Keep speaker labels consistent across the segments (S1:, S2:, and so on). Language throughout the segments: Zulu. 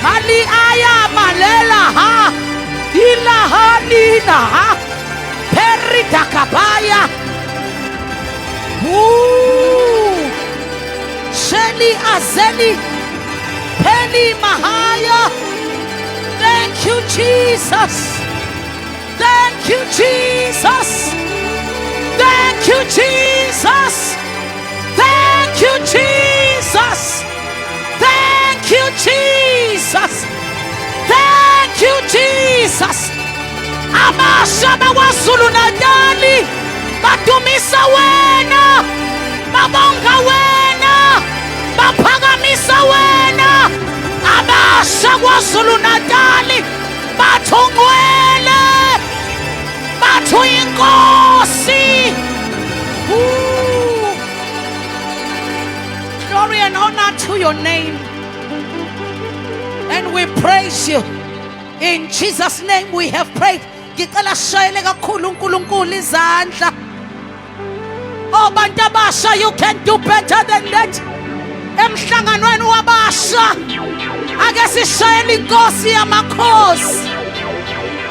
S1: Mali aya malela ha. Ilahanina ha. Perita kabaya. Sheli azeli. Peli mahaya. Thank you, Jesus. Thank you, Jesus. Thank you, Jesus. Thank you, Jesus. Thank you, Jesus. Thank you, Jesus. Abashaba waZulu Natali badumisa wena, babonga wena, baphakamisa wena. Abasha waZulu Natali bathungwele, bathu inkosi. Glory and honor to your name. And we praise you. In Jesus' name we have prayed. Ngicela shayele kakhulu uNkulunkulu izandla. Oh bantu abasha, you can do better than that. Emhlanganweni wabasha ake sishayele inkosi yamakhosi.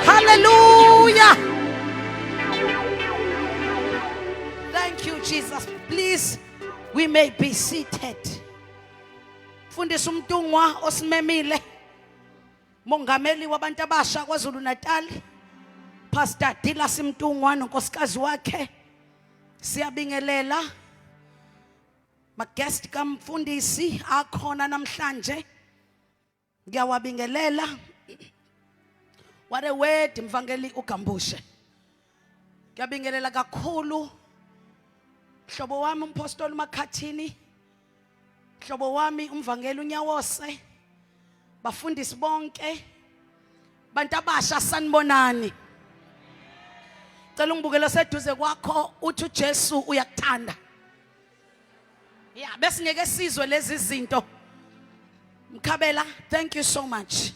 S1: Hallelujah. Thank you, Jesus. Please, we may be seated. Fundisa umntungwa osimemile, mongameli wabantu abasha kwaZulu Natal, Pastor Dilas Mtungwa nonkosikazi wakhe. Siyabingelela ma-guest kamfundisi akhona namhlanje. Ngiyawabingelela. What a word, Mvangeli uGambushe. Ngiyabingelela kakhulu mhlobo wami umpostoli Makhathini, mhlobo wami umvangeli uNyawose, bafundisi bonke, bantu abasha sanibonani. Cela ungibukele seduze kwakho uthi uJesu uyakuthanda. Yeah, bese ngeke sizwe lezi zinto. Mkhabela, thank you so much.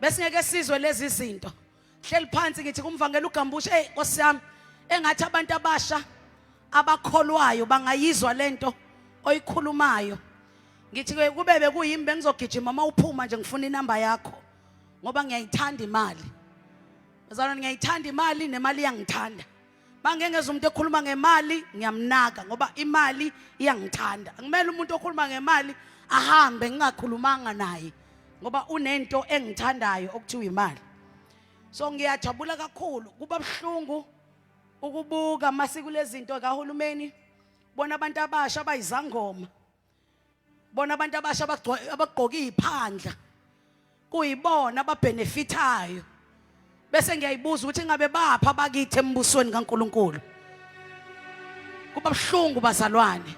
S1: Bese ngeke sizwe lezi zinto. Hleli phansi ngithi kumvangeli uGambushe, hey Nkosi yami, engathi abantu abasha abakholwayo bangayizwa lento oyikhulumayo. Ngithi kube bekuyimi bengizogijima mawuphuma nje ngifuna inamba yakho ngoba ngiyayithanda imali. Bazalwane, ngiyayithanda imali nemali iyangithanda. Bangengeza umuntu ekhuluma ngemali ngiyamnaka ngoba imali iyangithanda. Angimele umuntu okhuluma ngemali ahambe ngingakhulumanga naye ngoba unento engithandayo okuthiwa imali. So ngiyajabula kakhulu, kuba buhlungu ukubuka masiko lezinto kahulumeni. Bona abantu abasha abayizangoma, bona abantu abasha abagqoka iziphandla, kuyibona ababenefitayo. Bese ngiyayibuza ukuthi ngabe bapha bakithi embusweni kaNkuluNkulu. Kuba buhlungu bazalwane.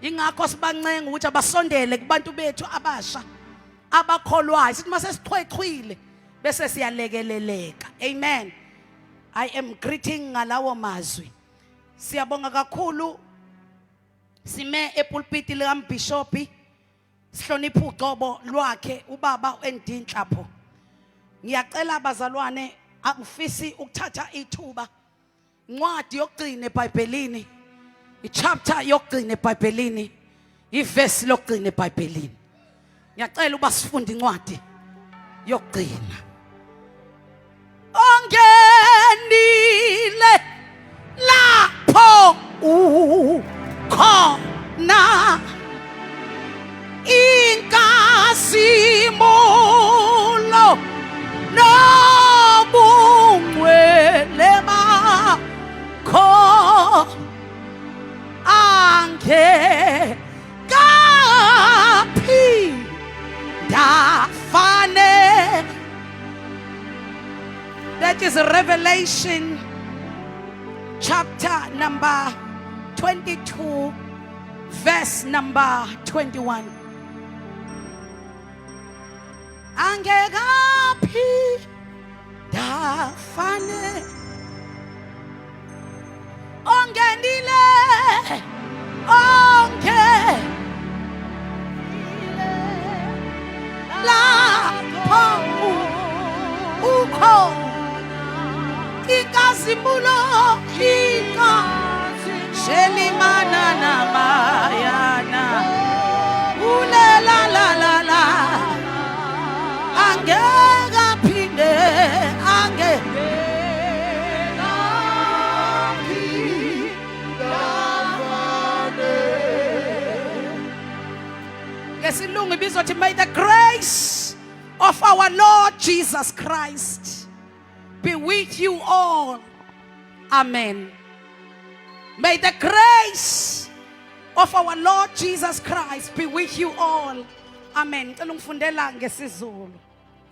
S1: Ingakho sibancenga ukuthi abasondele kubantu bethu abasha abakholwayo. Sithi mase sichwechwile bese siyalekeleleka. Amen. I am greeting ngalawo mazwi. Siyabonga kakhulu. Sime epulpiti likaMbishopi, sihlonipha uGcobo lwakhe ubaba uNdinhlapho. Ngiyacela abazalwane angifisi ukuthatha ithuba. Incwadi yokugcina eBhayibhelini, ichapter yokugcina eBhayibhelini, iverse lokugcina eBhayibhelini. Ngiyacela uba sifunde incwadi yokugcina. Ongenile lapho ukhona inkazimulo nobungcwele bakho angekaphi dafane. That is Revelation chapter number 22 verse number 21. Angekaphi dafane ongenile lapho ukhona inkazimulo shelimana namayana ulela la la la ngesilungu ibizothi may the grace of our Lord Jesus Christ be with you all. Amen. May the grace of our Lord Jesus Christ be with you all. Amen.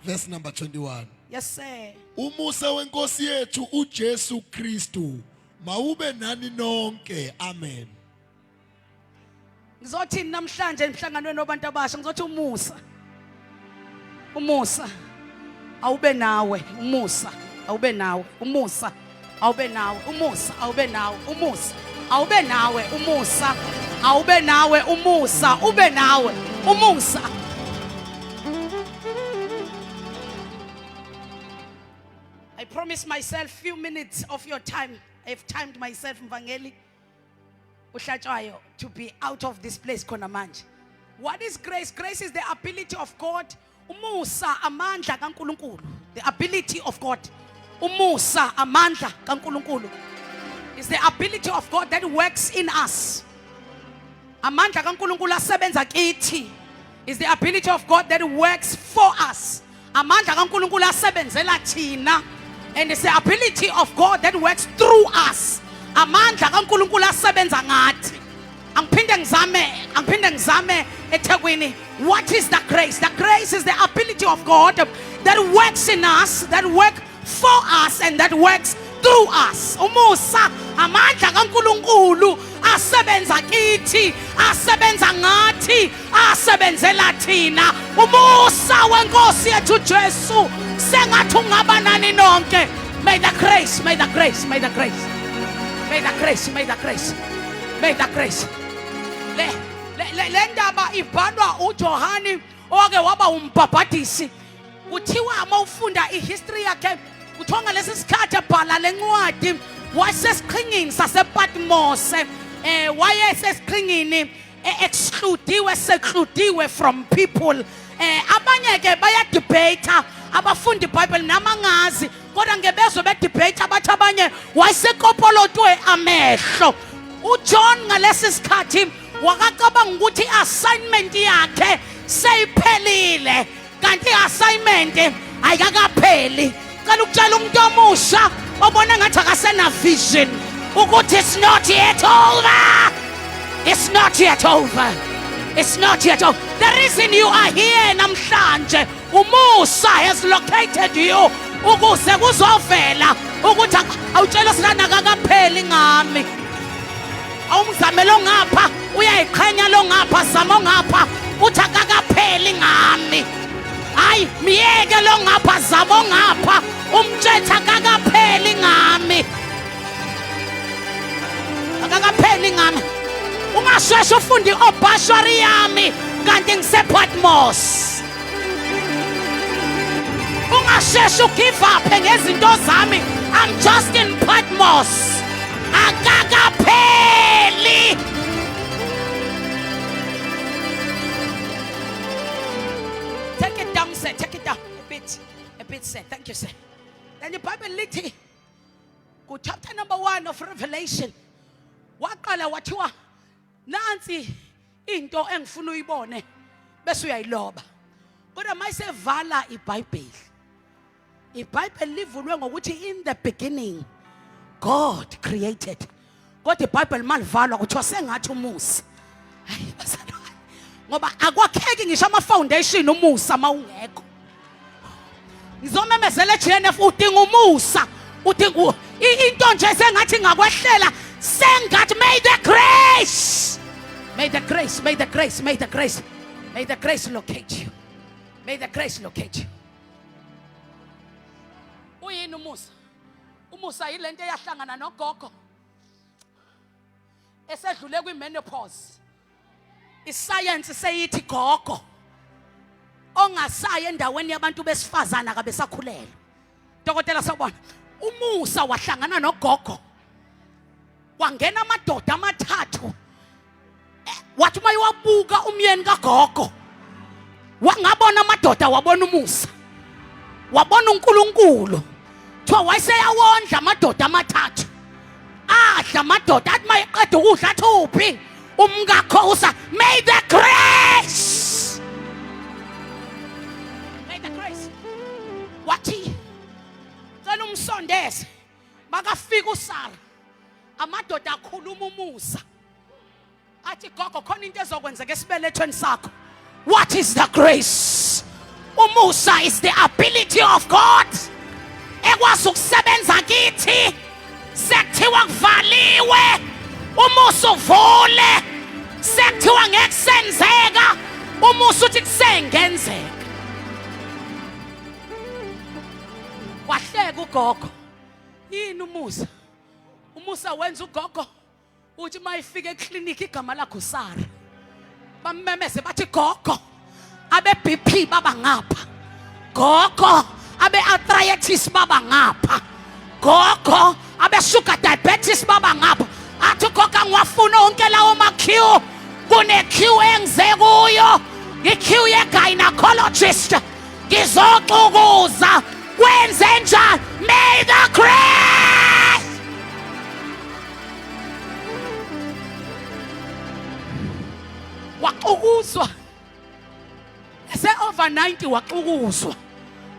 S2: Verse number 21.
S1: Yes, sir.
S2: Umusa wenkosi yethu uJesu Kristu mawube nani nonke. Amen.
S1: Ngizothi namhlanje emhlanganweni wabantu abasha ngizothi umusa. Umusa awube nawe, umusa awube nawe, umusa awube nawe, umusa awube nawe, umusa awube nawe, umusa awube nawe, umusa ube nawe, umusa. I promised myself few minutes of your time. I've timed myself, Mvangeli Uhlatshayo, to be out of this place khona manje. What is grace? Grace is the ability of God. Umusa amandla kaNkulunkulu. The ability of God. Umusa amandla kaNkulunkulu is the ability of God that works in us. Amandla kaNkulunkulu asebenza kithi is the ability of God that works for us. Amandla kaNkulunkulu asebenzela thina, and it's the ability of God that works through us. Amandla kaNkulunkulu asebenza ngathi. Angiphinde ngizame eThekwini. What is the grace? The grace is the ability of God that works in us, that works for us, and that works through us. Umusa amandla kaNkulunkulu asebenza kithi, asebenza ngathi, asebenzela thina. Umusa wenkosi yethu Jesu sengathi ungaba nani nonke. May the grace, may the grace, may the grace, may the grace, may the grace, may the grace. Le ndaba ibhalwa uJohani oke waba umbhabhadisi. Kuthiwa uma ufunda ihistory yakhe kuthiwa ngalesi sikhathi ebhala lencwadi wasesiqhingini sasePatmos, wayesesiqhingini secludiwe from people. Abanye ke baya debate abafundi iBhayibheli namangazi kodwa ngebezwe be debate abathi abanye wayesekopolotwe amehlo. uJohn ngalesi sikhathi wakacabanga ukuthi assignment yakhe seyiphelile, kanti assignment ayikakapheli. Cela ukutshela umuntu omusha obona ngathi akasena vision ukuthi it's not yet over. It's not yet over. It's not yet over. The reason you are here namhlanje, umusa has located you ukuze kuzovela ukuthi awutshela sina akakapheli ngami. Awumzame lo ngapha uyayiqhenya lo ngapha zama ngapha uthi akakapheli ngami. Hayi miyeke lo ngapha zama ngapha umthetha akakapheli ngami. Akakapheli ngami. Ungasheshe ufunde obhashari yami kanti ngisePatmos. Ungasheshe ugive up ngezinto zami. I'm just in Patmos. Akakapheli. Take it down, sir. Take it down a bit, sir. Thank you, sir. Then the Bible lithi ku chapter number 1 of Revelation waqala wathiwa nansi into engifuna uyibone bese uyayiloba. Kodwa mayisevala iBhayibheli livulwe ngokuthi in the beginning God created. Kodwa iBhayibheli malivalwa kuthiwa sengathi umusa. Hayi bazalwane. Ngoba akwakheki ngisho ama foundation umusa mawungekho. Ngizomemezela eGNF udinga umusa, udinga into nje sengathi ngakwehlela, sengathi may the grace, may the grace, may the grace, may the grace, may the grace locate you. May the grace locate you. Uyini umusa? Umusa yilento eyahlangana nogogo esedlule kwimenopause. Iscience seyithi gogo ongasaya endaweni yabantu besifazana kabesakhulelwe. Dokotela sabona umusa wahlangana nogogo. Wangena amadoda amathathu. Wathi mayiwabuka umyeni kagogo. Wangabona amadoda wabona umusa. Wabona uNkulunkulu. Thiwa wayeseyawondla amadoda amathathu. Adla amadoda athi mayiqeda ukudla athi uphi umkakho usa. May the grace wathi cela umsondeze makafika uSara amadoda akhuluma umusa athi gogo khona into ezokwenzeka esibelethweni sakho. What is the grace? Umusa is the ability of God ekwazi ukusebenza kithi sekuthiwa kuvaliwe umusa uvule sekuthiwa ngeke senzeka umusa uthi kusengenzeka. Wahleka ugogo yini umusa umusa wenza ugogo uthi mayifika eclinic igama lakho uSara bamemeze bathi gogo abe BP baba ngapha gogo abe arthritis baba ngapha gogo abe sugar diabetes baba ngapha athi gogo ngiwafuna onke lawo ma-Q kune-Q engize kuyo i-Q ye-gynecologist ngizoxukuza kwenze njani. May the grace waxukuzwa ese-over 90 waxukuzwa.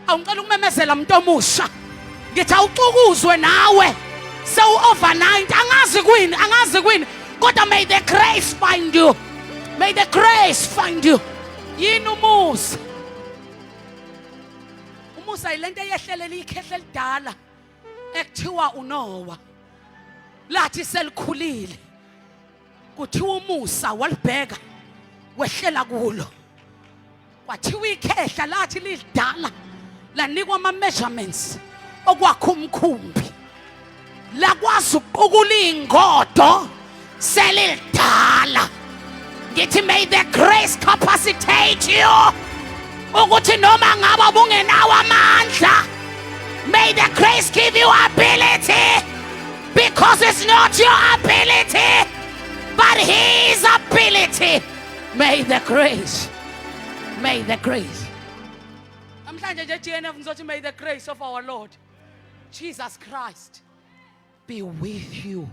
S1: Awungicela ukumemezela umuntu omusha ngithi awuxukuzwe nawe sewu-over 90 angazi kwini kodwa may the grace find you, may the grace find you. Yini umusa umusa yilento eyehlelela ikhehle elidala ekuthiwa uNowa lathi selikhulile kuthiwa umusa walibheka wehlela kulo kwathiwa ikhehla lathi lidala lanikwa ama-measurements okwakha umkhumbi lakwazi ukuqukula iy'ngodo selidala. Ngithi may the grace capacitate you ukuthi noma ngaba bungenawo amandla, may the grace give you ability because it's not your ability but his ability. May the grace, may the grace. Namhlanje nje GNF ngizothi may the grace of our Lord Jesus Christ be with you.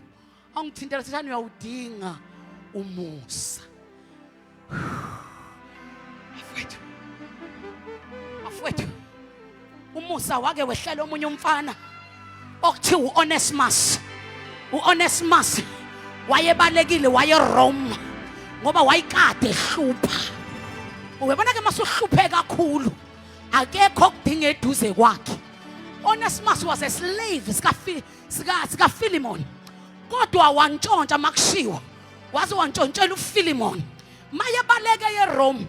S1: Angithintela sithani uyawudinga umusa. Afwethu umusa wake wehlela omunye umfana okuthiwa uOnesimus. uOnesimus wayebalekile wayeRome ngoba wayikade ehlupha. Uyabona ke masuhluphe kakhulu akekho okudinga eduze kwakhe. Onesimus was a slave sika Philemon kodwa wantshontsha makushiwo waze wantshontshela uPhilemon maye baleke eRome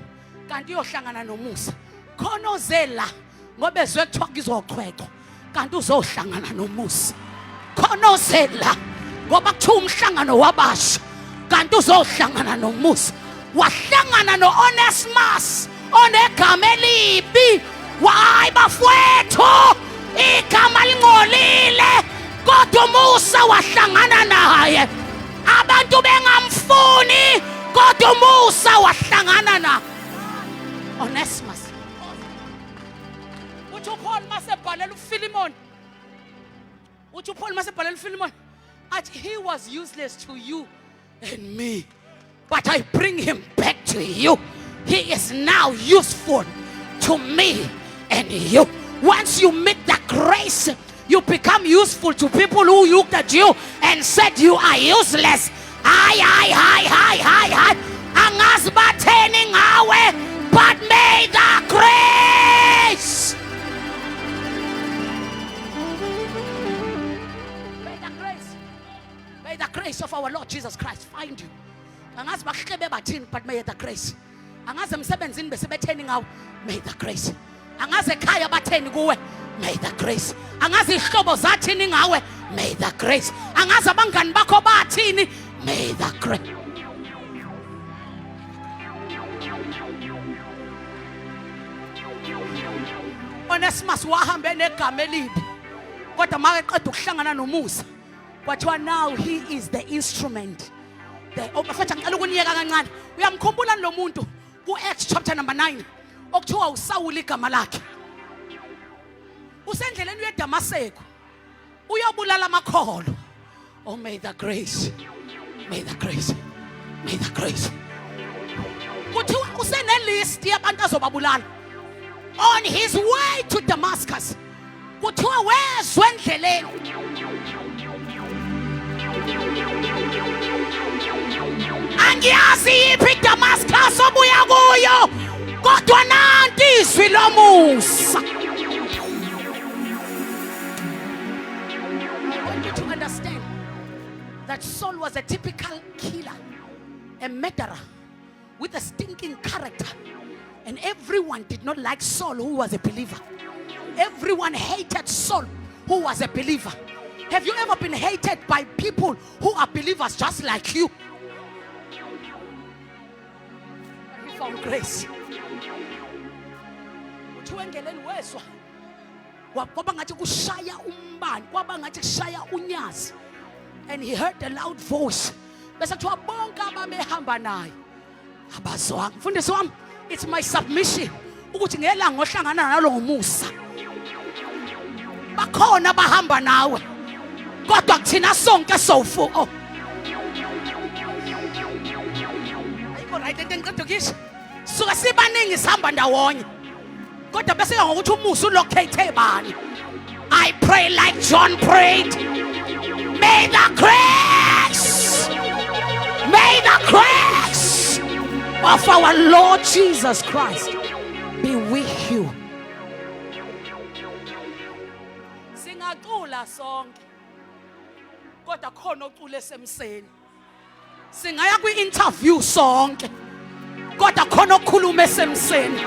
S1: kanti uyohlangana noMusa khona ozela ngoba ezwe kuthiwa kuzochwechwa kanti uzohlangana noMusa. Khona ozela ngoba kuthiwa umhlangano wabasha kanti uzohlangana noMusa. Wahlangana noOnesimus onegama elibi. Hayi bafowethu igama lingcolile kodwa uMusa wahlangana naye. Abantu bengamfuni kodwa uMusa wahlangana na Onesimus. Uthi uPaul masebhalela uPhilemon, uthi uPaul masebhalela uPhilemon athi he was useless to you and me, but I bring him back to you. He is now useful to me and you. Once you meet the grace, you become useful to people who looked at you and said you are useless. Angazi batheni ngawe, but may the grace, may the grace of our Lord Jesus Christ find you. Angazi bahlebe bathini, but may the grace. Angazi emsebenzini besebetheni ngawe, may the grace. Angazi ekhaya batheni kuwe, may the grace. Angazi ihlobo zathini ngawe, may the grace. Angazi abangani bakho bathini, may the grace. Onesimus wahambe negama elibi kodwa makeqeda ukuhlangana noMusa kwathiwa now he is the instrument. Mfethu ngicela ukuniyeka kancane. Uyamkhumbula lo muntu ku-Acts chapter number 9 okuthiwa uSawuli igama lakhe. Usendleleni uyeDamaseko uyobulala amakholo. Oh, may the grace, may the grace, may the grace. Kuthiwa usenelist yabantu azobabulala. on his way to Damascus. Kuthiwa wezwe endleleni. Angiyazi yiphi iDamascus obuya kuyo, kodwa nanti izwi lomusa. I want you to understand that Saul was a typical killer, a murderer with a stinking character. And everyone did not like Saul, who was a believer. Everyone hated Saul, who was a believer. Have you ever been hated by people who are believers just like you? You found grace. Uthuwengeleni wezwa. Kwaba ngathi kushaya umbani, kwaba ngathi kushaya unyazi. And he heard a loud voice. Bese kuthiwa bonke ababehamba naye abazwanga. Mfundisi wami, it's my submission ukuthi ngelanga ohlangana nalo ngomusa bakhona bahamba nawe, kodwa kuthina sonke sofu. Oh, ayikho right into ngicela ukisho suka sibaningi sihamba ndawonye, kodwa bese ngokuthi umusa ulocate bani. I pray like John prayed. May the grace of our Lord Jesus Christ be with you. Singacula sonke, kodwa khona ocula esemseni. Singaya kwi-interview sonke, kodwa khona okhuluma esemseni.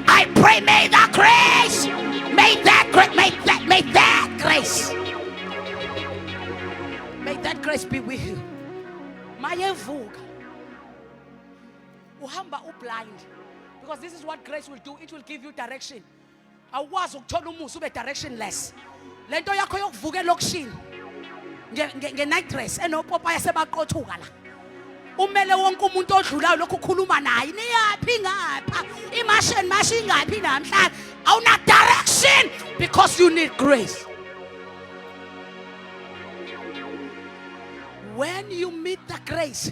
S1: I pray may that grace be with you. Mayevuka uhamba blind, because this is what grace will do. It will give you direction. Awukwazi ukuthola umusa ube directionless. Lento yakho yokuvuka elokishini nge-night dress enopopa yasebaqothuka la, umele wonke umuntu odlulayo lokhu ukhuluma naye, niyaphi ngapha imashi ingaphi namhlanje, awuna direction because you need grace. When you meet the grace,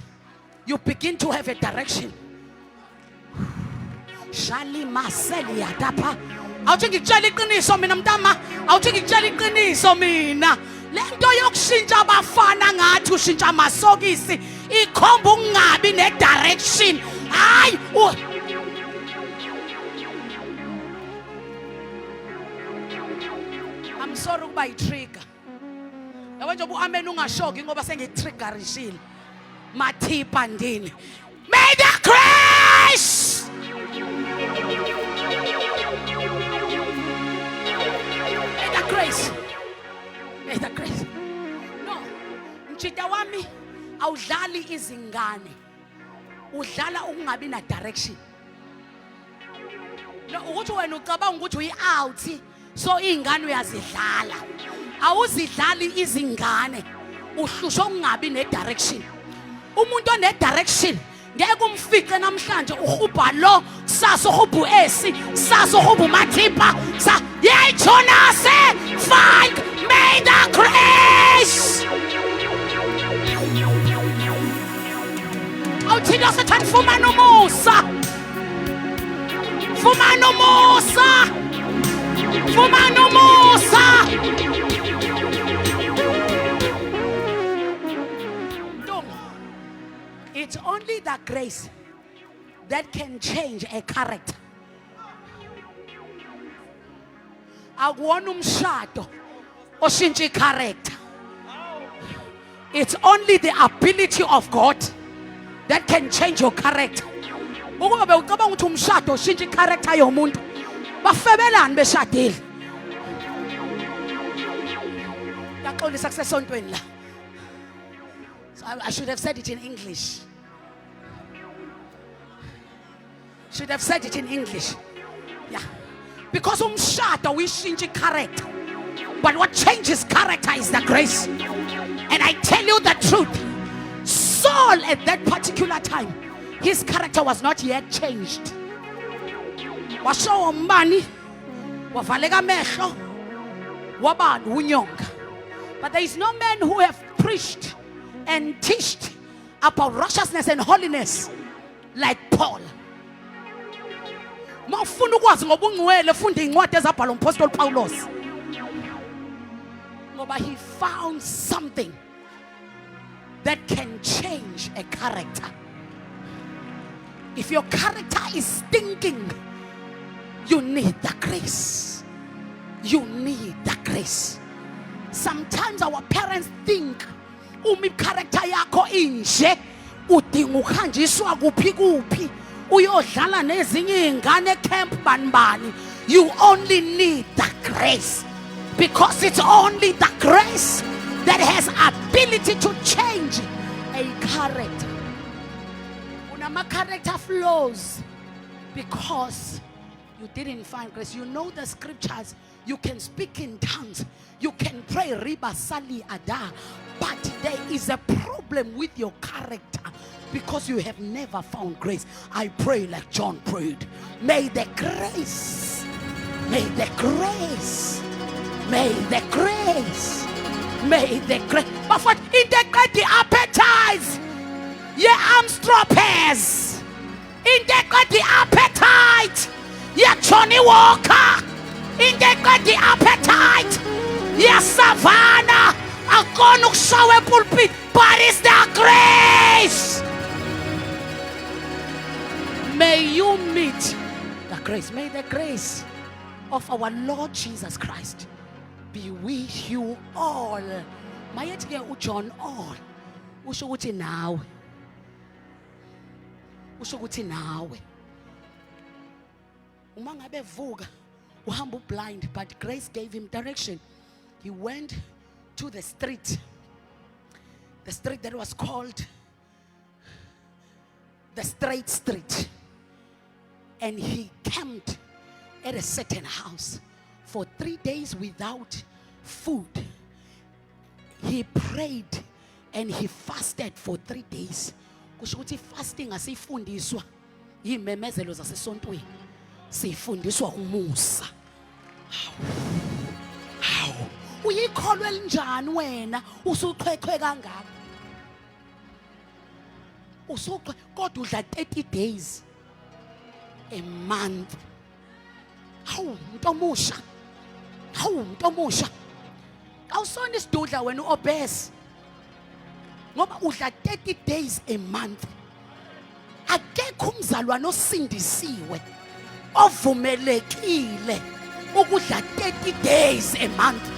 S1: you begin to have a direction. Shali maseli yadapa. Awuthi ngikutshela iqiniso mina mntama, awuthi ngikutshela iqiniso mina. Lento yokushintsha abafana ngathi ushintsha amasokisi ikhomba ukungabi ne-direction. Hayi I'm sorry ukuba yi-trigger. Yabo nje ubu-amen ungashoki ngoba sengiyi-triggerishile. Mathipa ndini. May the grace May the grace. No, mchita wami awudlali izingane, udlala ukungabi na direction. No, ukuthi wena ucabanga ukuthi uyi-out so ingane uyazidlala. Awuzidlali izingane, uhlusha ukungabi ne-direction. Umuntu one-direction ngeke umfice namhlanje uhubha lo, kusasa uhubha u-Esi, kusasa uhubha uMathipa, yey Jonase, find may the grace. Awuthina sethanda fumana umusa, fumana umusa, fumana umusa. It's only the grace that can change a character. Akuwona umshado oshintsha character. It's only the ability of God that can change your character. Ukuba bewucabanga ukuthi umshado oshintsha character yomuntu, bafebelani beshadile. Yaxolisa kusesontweni la. So I should have said it in English. Should have said it in English. Yeah. Because umshado wishintsha character. But what changes character is the grace. And I tell you the truth. Saul at that particular time, his character was not yet changed. Washawa umbani, wavaleka amehlo, waba unyonga. But there is no man who have preached and teached about righteousness and holiness like Paul. Mawufuna ukwazi ngobungcwele funda incwadi ezabhalwa umpostoli Paulos. Ngoba he found something that can change a character. If your character is stinking, you need the grace. You need the grace. Sometimes our parents think umi character yakho inje udinga ukuhanjiswa kuphi kuphi uyodlala nezinye izingane camp banibani. You only need the grace, because it's only the grace that has ability to change a character. Unama character flaws because you didn't find grace. You know the scriptures. You can speak in tongues. You can pray riba sali ada. But there is a problem with your character because you have never found grace. I pray like John prayed. May the grace, may the grace, may the grace, may the grace. But what integrate the appetites. Ye Armstropers. Integrate the appetite. Ye Johnny Walker. Integrate the appetite. Ye Savannah. Akonu show pulpit. But it's the grace. May you meet the grace. May the grace of our Lord Jesus Christ be with you all. Mayethi ke uJohn all. Usho ukuthi nawe. Usho ukuthi nawe. Uma ngabe vuka uhamba blind, but grace gave him direction. He went to the street that was called the Straight Street, and he camped at a certain house for 3 days without food. He prayed and he fasted for 3 days. Kusho ukuthi fasting asifundiswa yimemezelo zasesontweni, sifundiswa umusa. Hawu uyikholwa elinjani wena usuqhweqhwe kangaka? Usuqhwe kodwa udla 30 days a month. Hawu mntomusha, hawu mntomusha, awusona isidudla wena uobese ngoba udla 30 days a month. Akekho umzalwane osindisiwe ovumelekile ukudla 30 days a month.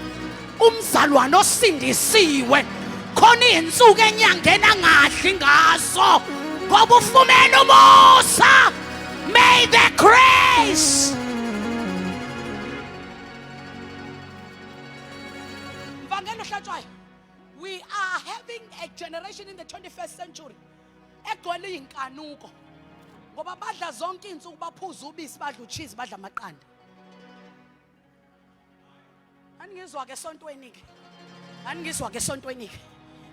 S1: Umzalwane osindisiwe khona izinsuku enyangeni angadli ngaso ngoba ufumene umusa. May the grace. Mvangelo hlatshwayo. We are having a generation in the 21st century egcwele inkanuko ngoba badla zonke insuku baphuza ubisi, badla ucheese, badla amaqanda. Angizwa ke esontweni ke. Angizwa ke esontweni ke.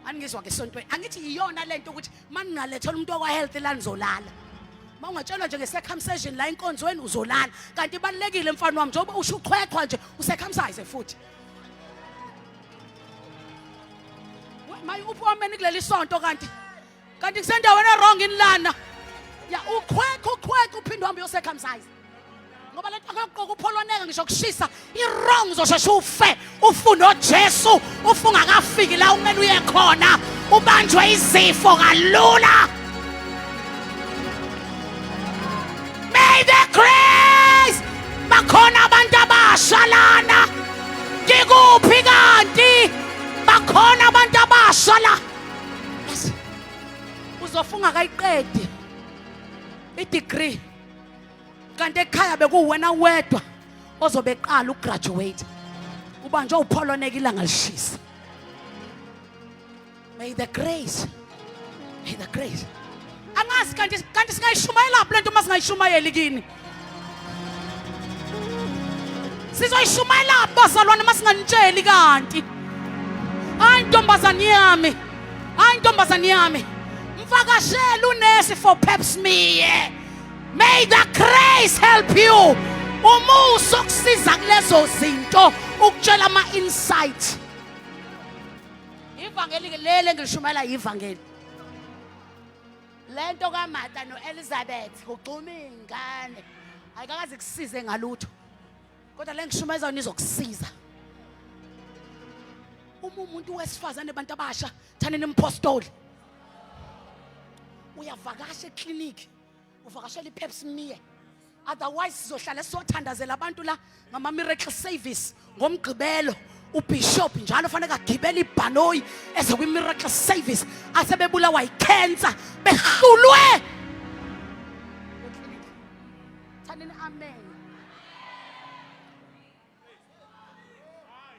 S1: Angizwa ke esontweni. Angithi iyona lento ukuthi maningalethola umuntu okwa health la nizolala. Mawungatshelwa nje nge-circumcision la inkonzweni uzolala. Kanti ibalekile mfana wami njengoba usho uqhweqhwa nje ucircumcise futhi. Mayi uphomeni kuleli sonto kanti kusendaweni wrong inlana. Ya uqhweqha uphinde uhambe uyocircumcise. Ngoba lento akugqoka upholoneka ngisho kushisa i-wrong uzosheshe ufe ufune uJesu ufunga akafiki la umele uye khona ubanjwe izifo kalula. May the grace. Bakhona abantu abasha lana. Ngikuphi kanti? Bakhona abantu abasha la. Yes. Uzofunga kayiqedi i-degree. Kanti ekhaya bekuwena wedwa ozobeqala ugraduate. Ubanjwe upholoneka ilanga lishisa. May the grace. May the grace. Angazi kanti singayishumayela lapho lento masingayishumayeli kini. Sizoyishumayela lapho bazalwane masinganitsheli kanti. Hayi ntombazane yami. Hayi ntombazane yami. Mvakashela unesi for pap smear. May the grace help you. Umusa ukusiza kulezo zinto ukutshela ama insight. Ivangeli ke lele ngilishumayela ivangeli. Lento kaMartha noElizabeth ugxuma ingane ayikakaze kusize ngalutho kodwa le ngishumeza nizokusiza. Uma umuntu wesifazane abantu abasha thaneni impostoli uyavakasha eklinikhi uvakashela iPepsi Mie, otherwise sizohlala sothandazela abantu la ngama miracle service ngomgqibelo. uBishop njalo fanele agibele ibhanoyi eze kwi miracle service asebebulawa yicancer behlulwe. Thaneni amen.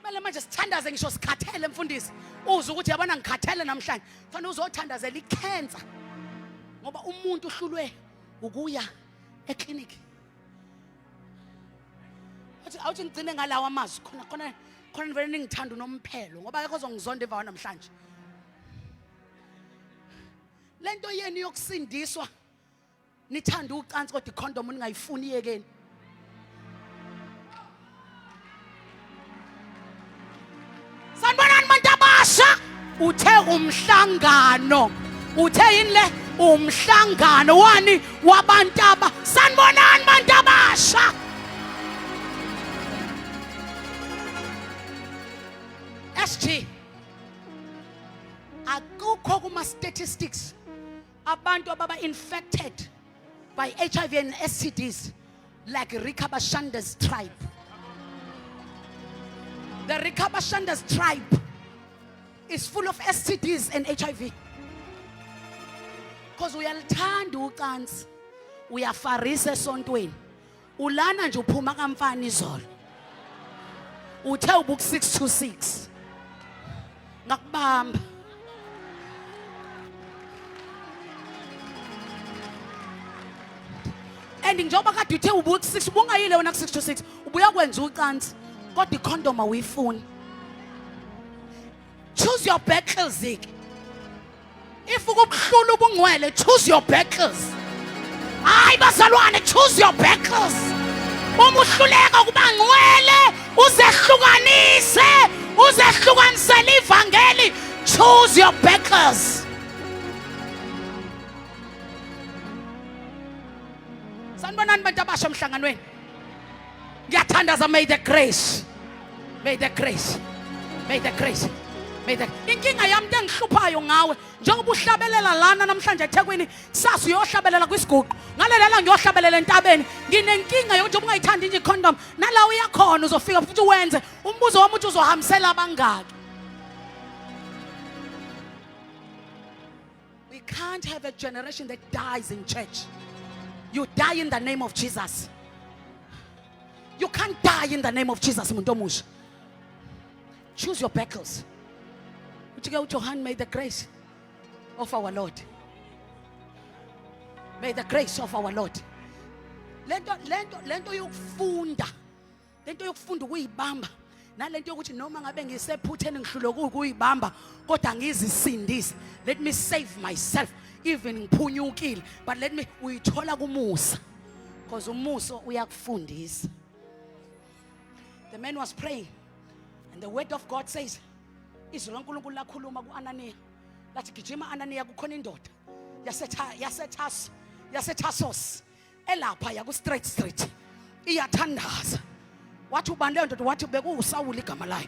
S1: Manje manje sithandaze ngisho sikhathele mfundisi. Uze ukuthi yabona ngikhathele namhlanje. Fanele uzothandazela icancer. Ngoba umuntu uhlulwe ukuya eklinikhi. Awuthi ngicine ngalawa amazwi khona vele ningithanda unomphelo ngoba akekho ozongizonda eva namhlanje. Lento yeni yokusindiswa nithanda ucansi kodwa icondom ningayifuni yekeni. Sanibonani bantu abasha, uthe umhlangano. Uthe yini le? Umhlangano wani wabantu aba. Sanibonani bantu abasha. SG akukho kuma statistics abantu ababa infected by HIV and STDs like Rikabashanda's tribe. The Rikabashanda's tribe is full of STDs and HIV. Because uyalithanda ucansi, uyafarisa esontweni. Ulana nje uphuma kamfana izolo. Uthe ubuku 626. Ngakubamba. And njengoba kade uthe ubuku 6 ubungayile wena ku 626 ubuya kwenza ucansi kodwa icondom awuyifuni. Choose your battles. If ukubuhlula ubungcwele, choose your battles. Hayi bazalwane, choose your battles. Uma uhluleka kuba ngcwele uzehlukanisele ivangeli. Choose your battles. Sanibonani bantu abasha emhlanganweni. Ngiyathandaza, may the grace. May the grace. May the grace. May the inkinga yami engihluphayo ngawe njengoba uhlabelela lana namhlanje eThekwini sasi uyohlabelela kwisiguqu ngalelela ngiyohlabelela entabeni nginenkinga yokuthi ungayithandi nje icondom nala uyakhona uzofika futhi uwenze umbuzo wami uthi uzohambisela abangaki. We can't have a generation that dies in church. You die in the name of Jesus. You can't die in the name of Jesus. Muntu omusha. Choose your battles. Johan, may the grace of our Lord. May the grace of our Lord. Lento yokufunda. Lento yokufunda ukuyibamba. Nalento yokuthi noma ngabe ngisephutheni ngihlulo ukuyibamba kodwa ngizisindise. Let me save myself even ngiphunyukile, but let me uyithola kumusa because umusa uyakufundisa. The man was praying and the word of God says izwi loNkulunkulu lakhuluma kuAnaniya lathi gijima Ananiya kukhona indoda yaseTarsus elapha yaku street iyathandaza. Wathi ubani leyo ndoda? Wathi bekuSawuli igama layo.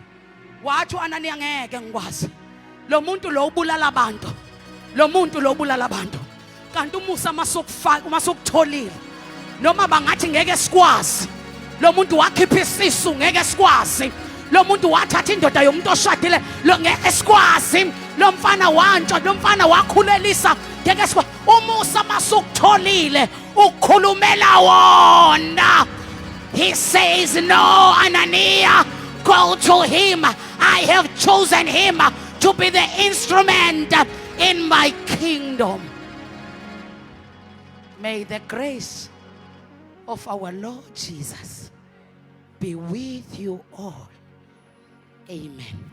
S1: Wathi uAnaniya ngeke ngikwazi lo muntu lo ubulala abantu, lo muntu lo ubulala abantu. Kanti umusa masokutholile noma bangathi ngeke sikwazi, lo muntu wakhipha isisu ngeke sikwazi. Lo muntu wathatha indoda yomuntu oshadile lo ngeke sikwazi. Lo mfana wantshwa, lo mfana wakhulelisa ngeke sikwazi. Umusa masukutholile ukukhulumela wona. He says, no, Ananiya, go to him. I have chosen him to be the instrument in my kingdom. May the grace of our Lord Jesus be with you all. Amen.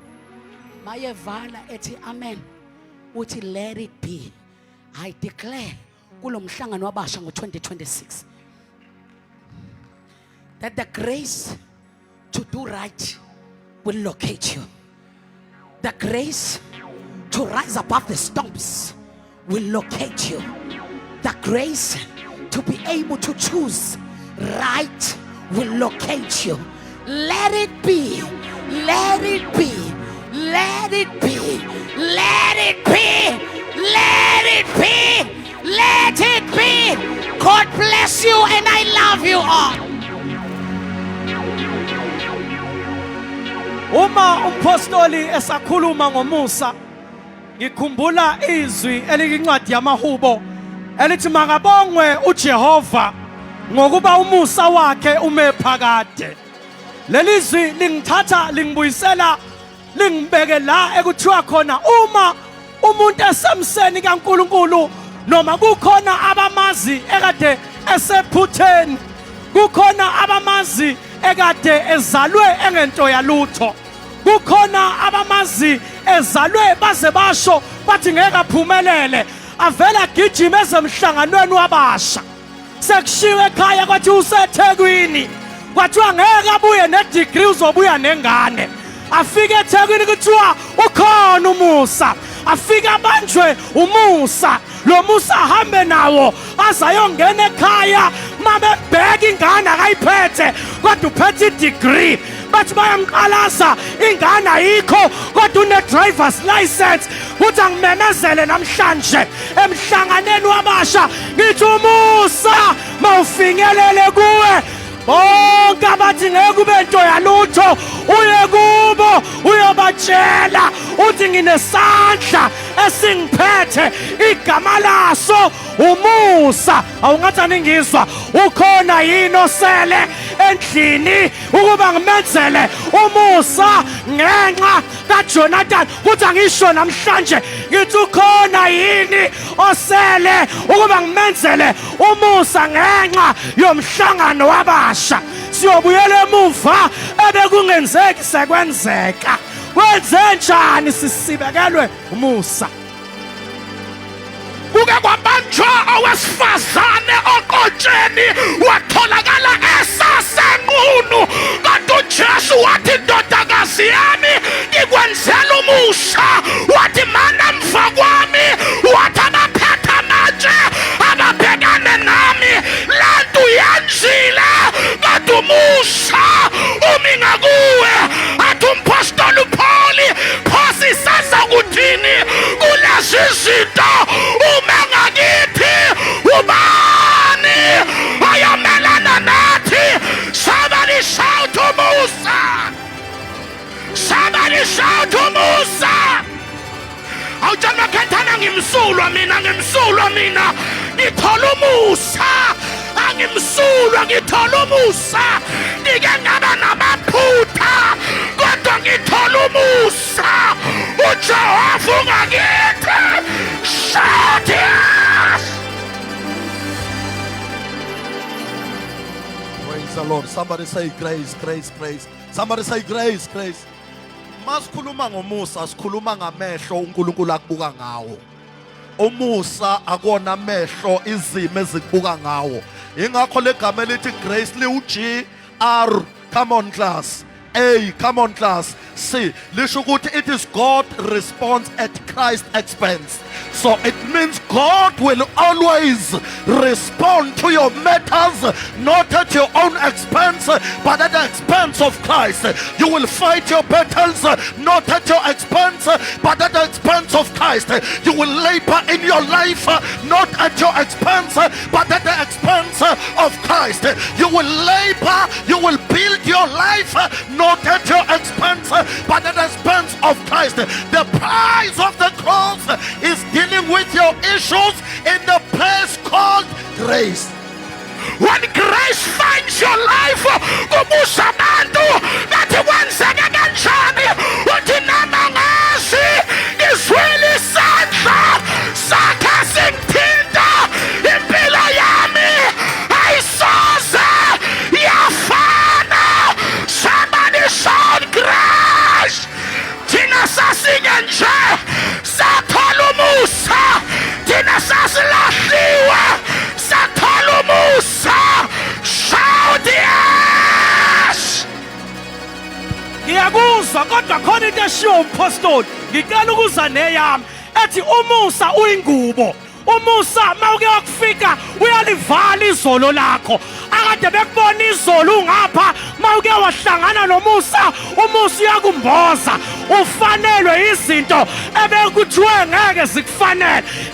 S1: Mayevala ethi amen. Uthi let it be. I declare kulo mhlangano wabasha ngo-2026 that the grace to do right will locate you. The grace to rise above the storms will locate you. The grace to be able to choose right will locate you. Let it be. Let it be. Let it be. Let it be. Let it be. Let it be. God bless you and I love you all.
S3: Uma umpostoli esakhuluma ngomusa, ngikhumbula izwi eliyincwadi yamahubo elithi makabongwe uJehova ngokuba umusa wakhe ume phakade. Leli zwi lingithatha lingibuyisela lingibeke la ekuthiwa khona uma umuntu esemseni kaNkulunkulu noma kukhona abamazi ekade esephutheni, kukhona abamazi ekade ezalwe engento yalutho, kukhona abamazi ezalwe baze basho bathi ngeke aphumelele, avela gijima ezemhlanganweni wabasha, sekushiwe ekhaya kwathi useThekwini, kwathiwa ngeke abuye nedegree uzobuya nengane, afike eThekwini kuthiwa ukhona umusa, afike abanjwe umusa, lo musa ahambe nawo azayongena ekhaya mabebheka ingane akayiphethe kodwa uphethe idegree, bathi bayamqalaza ingane ayikho kodwa une-driver's license, kuthi angimemezele namhlanje emhlanganeni wabasha ngithi umusa mawufinyelele kuwe bonke abathi ngeke ube nto yalutho uye kubo uyobatshela uthi nginesandla esingiphethe igama laso umusa. Awungathani ngizwa ukhona yini osele endlini ukuba ngimenzele umusa ngenxa kaJonathan, kuthi angisho namhlanje ngithi ukhona yini osele ukuba ngimenzele umusa ngenxa yomhlangano wabasha. Siyobuyela emuva ebekungenzeki sekwenzeka. Wenze njani sisibekelwe umusa?
S2: Kuke kwabanjwa owesifazane oqotsheni watholakala esasenqunu, kanti uJesu wathi ndodakazi yami ngikwenzela umusa, wathi mana mva kwami, wathi abaphethe amatshe ababhekane nami lantu yenzile, kanti umusa umi ngakuwe. Athi umpostoli uPauli phosi sasa kuthini kulezi zinto ume ngakithi, ubani ayamelana nathi? Somebody shout umusa, somebody shout umusa. Awujama khethana ngimsulwa mina, ngimsulwa mina, ngithola umusa, angimsulwa ngithola umusa, ngike ngaba namaphutha kodwa ngithola umusa, uJehova ungakithi. Shout yes!
S4: Praise the Lord. Somebody say grace, grace, grace. Somebody say grace, grace. Masikhuluma ngomusa, sikhuluma ngamehlo uNkulunkulu akubuka ngawo. Umusa akona amehlo izimo ezikubuka ngawo. Ingakho legama elithi grace liuG R. Come on class. A, come on class. C, lisho ukuthi it is God responds at Christ's expense. So it means God will always respond to your matters, not at your own expense, but at the expense of Christ. You will fight your battles, not at your expense, but at the expense of Christ. You will labor in your life, not at your expense, but at the expense of Christ. You will labor, you will build your life, not at your expense, but at the expense of Christ. The price of the cross is dealing with your issues in the place called grace.
S2: When grace finds your life, kubusa abantu bathi kwenzeke kanjani, uthi namangasi ngizwile isandla sakhe singithinta, impilo yami ayisoze yafana. Somebody shout grace. Thina sasinye nje sathola umusa, thina sasilahliwe sathola umusa. Shout yes!
S3: Ngiyakuzwa kodwa khona into eshiwo umpostoli, ngicela ukuza neyami ethi umusa uyingubo. Umusa mawuke wakufika uyalivala izolo lakho, akade bekubona izolo ngapha mawuke wahlangana noMusa uMusa uyakumboza ufanelwe izinto ebekuthiwe ngeke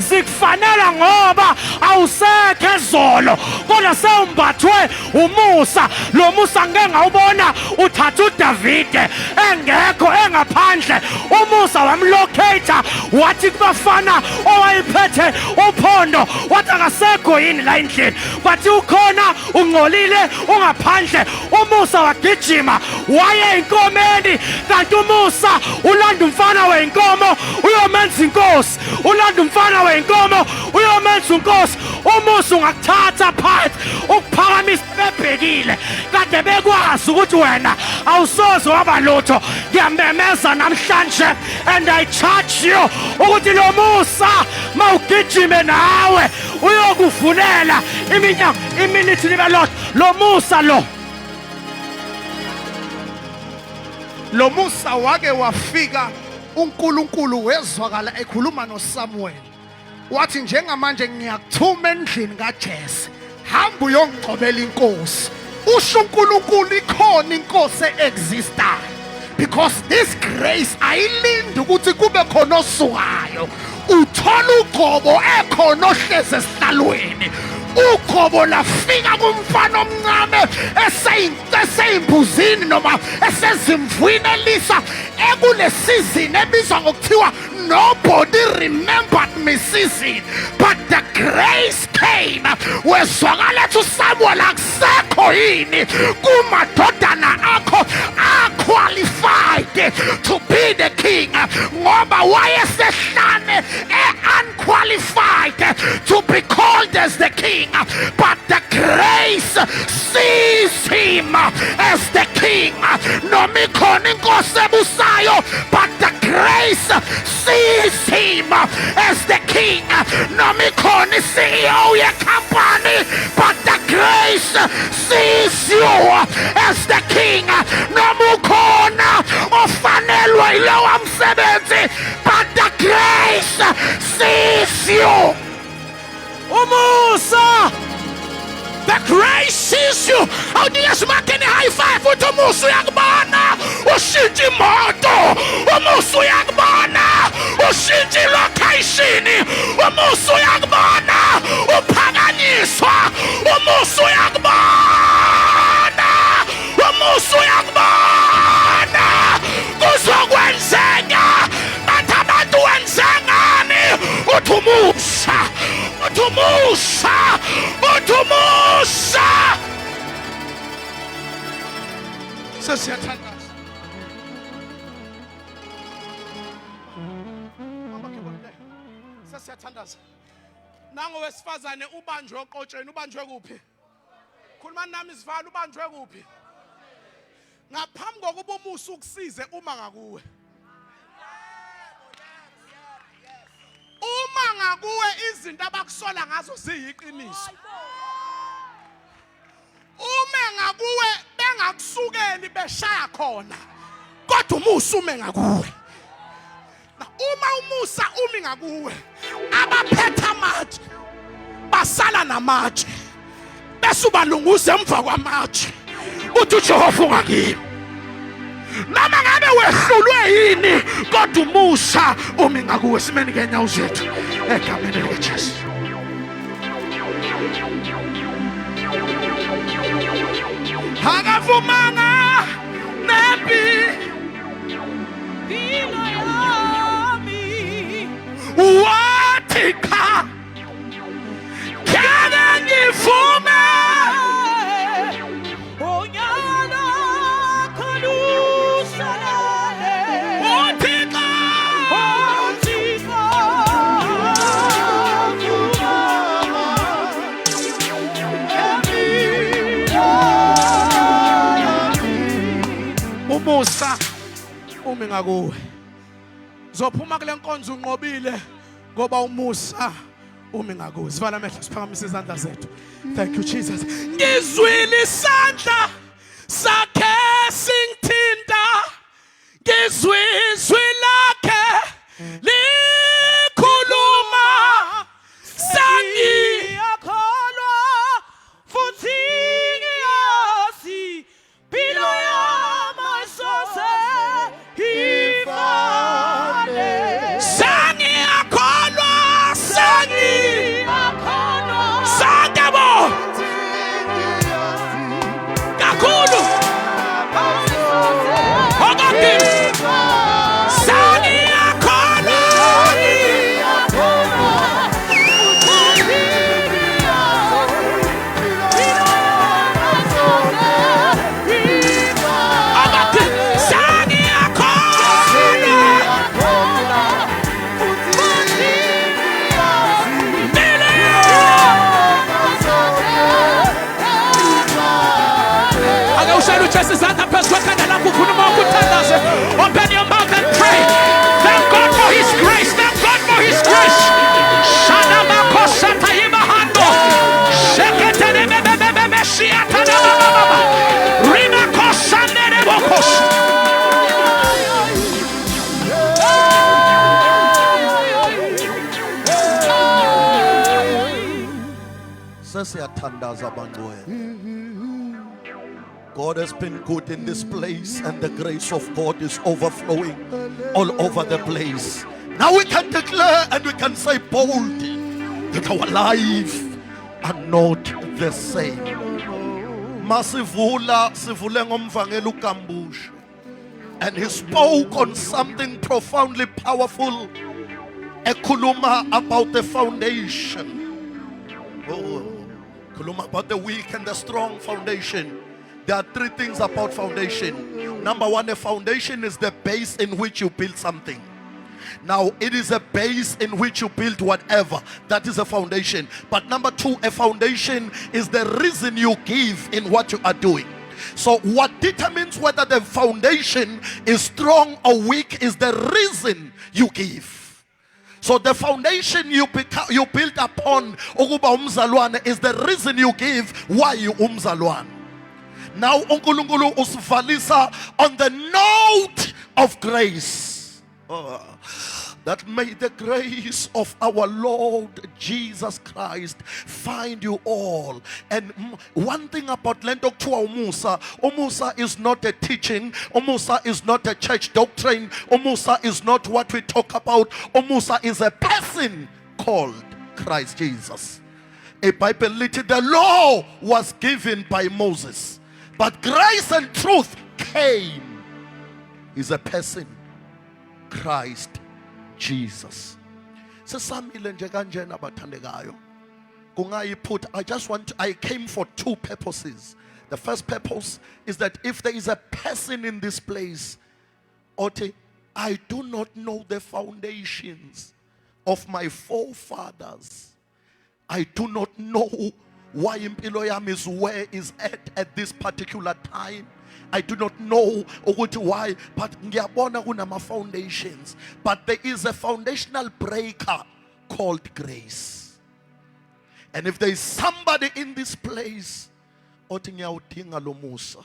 S3: zikufanela ngoba awusekho ezolo kodwa sewumbathwe uMusa lo Musa ngeke ngawubona uthatha uDavide engekho engaphandle uMusa wamlocate wathi kubafana owayiphethe uphondo wathi akasekho yini la endlini kwathi ukhona ungcolile ungaphandle uMusa wagijima waye inkomeni kanti uMusa ulanda umfana weinkomo uyomenza inkosi ulanda umfana weinkomo uyomenza inkosi uMusa ungakuthatha phansi ukuphakamisa bebhekile kade bekwazi ukuthi wena awusoze waba lutho ngiyamemeza namhlanje and I charge you ukuthi lo Musa mawugijime nawe uyokuvulela iminyango iminute libe lot lo Musa
S5: lo Musa wake wafika uNkulunkulu wezwakala ekhuluma noSamuel wathi njengamanje ngiyakuthuma endlini kaJese hamba uyongicobela inkosi usho uNkulunkulu ikhona inkosi existayo because this grace ayilindi ukuthi kube khona osukayo uthola ugobo ekhona ohleze esihlalweni ugobo lafika kumfana omncane eseyimbuzini noma esezimvwini elisa ekule season ebizwa ngokuthiwa nobody remembered me season but the grace came wezwakala ethi uSamuel akusekho yini kumadodana akho qualified to be the king ngoba wayesehlane unqualified to be called as the king but the grace sees him as the king noma ikhona inkosi ebusayo but the grace sees him as the king noma ikhona iCEO yecompany but the grace sees you as the king noma ukhona ofanelwe yilowo msebenzi but the grace sees you
S3: uMusa
S1: the grace sees you awunikeza umakeni high five uthi uMusa uyakubona ushintsha imoto uMusa uyakubona ushintsha ilocation uMusa uyakubona uphakanyiswa uMusa uyakubona uMusa uyakubona kuzokwenzeka bathi abantu wenzengani uthi uMusa uthi uMusa uthi uMusa
S5: sesiyathandaza sesiyathandaza nango wesifazane ubanjwe oqotsheni ubanjwe kuphi khuluma nami sivana ubanjwe kuphi ngaphambi kokuba uMusa ukusize uma ngakuwe uma ngakuwe izinto abakusola ngazo ziyiqiniso uma ngakuwe bengakusukeli beshaya khona kodwa uMusa ume ngakuwe uma uMusa umi ngakuwe abaphetha amatshe basala namatshe bese ubalunguza emva kwamatshe uthi uJehova ungakimi noma ngabe wehlulwe yini kodwa uMusa umi ngakuwe simeni ngenyawo zethu egameni likaJesu akavumanga nempi mpilo yami wathi cha kade ngivume onyana khulusalale wathi cha uMusa umi ngakuwe zophuma kule nkonzo unqobile ngoba uMusa umi ngakuwe sivala amehlo siphakamise izandla zethu thank you Jesus ngizwile isandla sakhe singithinta ngizwe izwi lakhe likhuluma sangiyakholwa futhi
S4: Sesiyathandaza bangcwele. God has been good in this place, and the grace of God is overflowing all over the place. Now we can declare and we can say boldly that our life are not the same. Masivula sivule ngomvangeli uKambusha, and he spoke on something profoundly powerful. Ekhuluma about the foundation. Kuluma about the weak and the strong foundation. There are three things about foundation. Number one, a foundation is the base in which you build something. Now, it is a base in which you build whatever. That is a foundation. But number two, a foundation is the reason you give in what you are doing. So what determines whether the foundation is strong or weak is the reason you give. So the foundation you build upon ukuba umzalwane is the reason you give why you umzalwane. Now uNkulunkulu usivalisa on the note of grace. That may the grace of our Lord Jesus Christ find you all. And one thing about Lendok Tua Umusa is not a teaching. Umusa is not a church doctrine. Umusa is not what we talk about. Umusa is a person called Christ Jesus. A Bible literature, the law was given by Moses, but grace and truth came. Is a person, Christ Jesus. I came for two purposes. The first purpose is that if there is a person in this place, I do not know the foundations of my forefathers. I do not know why impilo yami is where is at this particular time. I do not know why, but ngiyabona kunama foundations. But there is a foundational breaker called grace. And if there is somebody in this place, othi ngiyawudinga lo musa,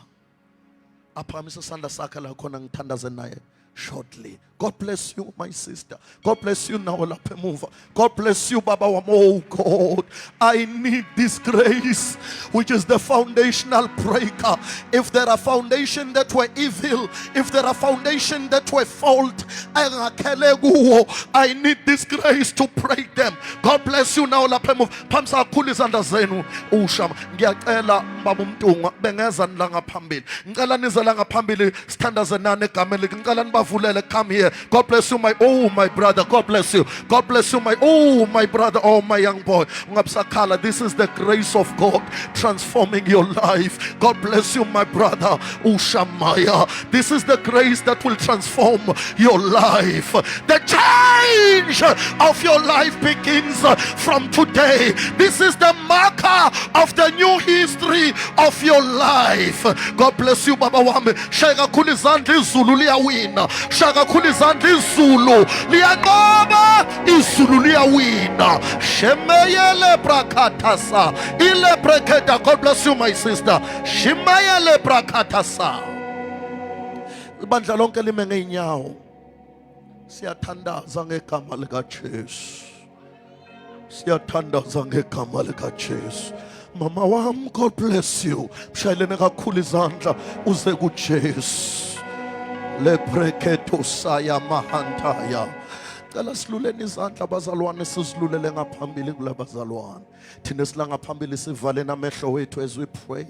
S4: aphakamisa isandla sakhe la khona ngithandaze naye shortly. God bless you, my sister. God bless you now, Lapemuva. God bless you, Baba Wam. Oh God, I need this grace, which is the foundational breaker. If there are foundations that were evil, if there are foundations that were fault, I need this grace to break them. God bless you now, Lapemuva. Pamsa kulizanda zenu usham. Ngiyacela Baba Mtunga bengeza nilanga phambili. Ngicela nize la ngaphambili sithandaze nani egameni. Ngicela nibavulele, come here. God bless you, my brother. God bless you. God bless you, my brother, my young boy. This is the grace of God transforming your life. God bless you, my brother. Ushamaya. This is the grace that will transform your life. The change of your life begins from today. This is the marker of the new history of your life. God bless you, Baba Wame. Shaka kulizandli Zulu liyawina. Shaka kulizandli Zulu liyagoba, izulu liyawina. Shemeyele brakatasa. Ile breketa. God bless you, my sister. Shemeyele brakatasa. Ibandla lonke lime ngeenyawo. Siyathandaza ngegama lika Jesu. Siyathandaza ngegama lika Jesu. Mama wam, God bless you. Mshayelene kakhulu izandla uze ku Jesu. Lebreketo saya mahantaya. Cela siluleni izandla abazalwane, sizilulele ngaphambili kulabazalwane. Thina silanga phambili sivale namehlo wethu as we pray.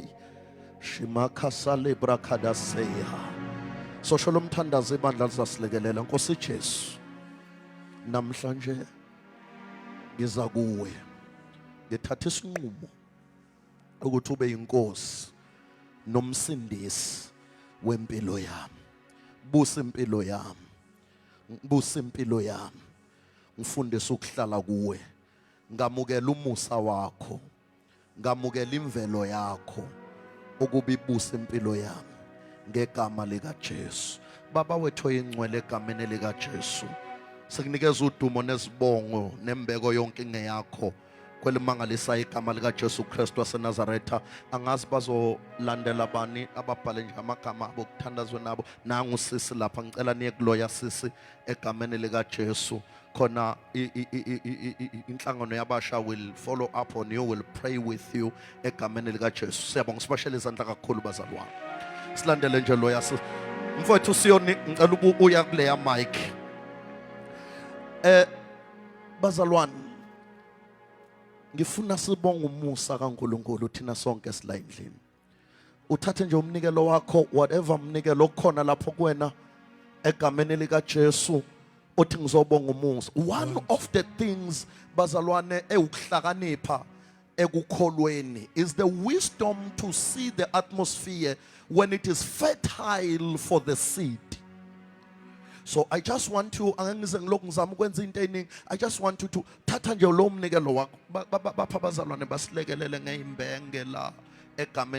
S4: Shimakasa lebrakadaseya. So shalom thandaze ibandla lizasilekelela. Nkosi Jesu, namhlanje ngiza kuwe. Ngithatha isinqumo ukuthi ube inkosi nomsindisi wempilo yami. Busa impilo yami. Busa impilo yami. Ngifundise ukuhlala kuwe. Ngamukela umusa wakho. Ngamukela imvelo yakho ukuba ibusa impilo yami ngegama lika Jesu. Baba wethu oyingcwele egameni lika Jesu, sikunikeza udumo nezibongo nembeko yonke ingeyakho kwelimangalisa igama lika Jesu Kristu waseNazaretha. Angazi bazolandela bani ababhale nje amagama abo kuthandazwe nabo. Nangu sisi lapha, ngicela niye kuloya sisi egameni lika Jesu. Khona inhlangano yabasha will follow up on you, will pray with you egameni lika Jesu. Siyabonga, sibashele izandla kakhulu bazalwane. Silandele nje loya sisi. Mfowethu Siyoni, ngicela uya kuleya mic. Bazalwane, ngifuna sibonge umusa kaNkulunkulu thina sonke sila endlini. Uthathe nje umnikelo wakho, whatever umnikelo okhona lapho kuwena egameni lika Jesu, uthi ngizobonga umusa. One of the things bazalwane ewukuhlakanipha ekukholweni is the wisdom to see the atmosphere when it is fertile for the seed. So I just want you, I just want you to thatha nje lo mnikelo wakho bapha bazalwane basilekelele ngeimbenge la egameni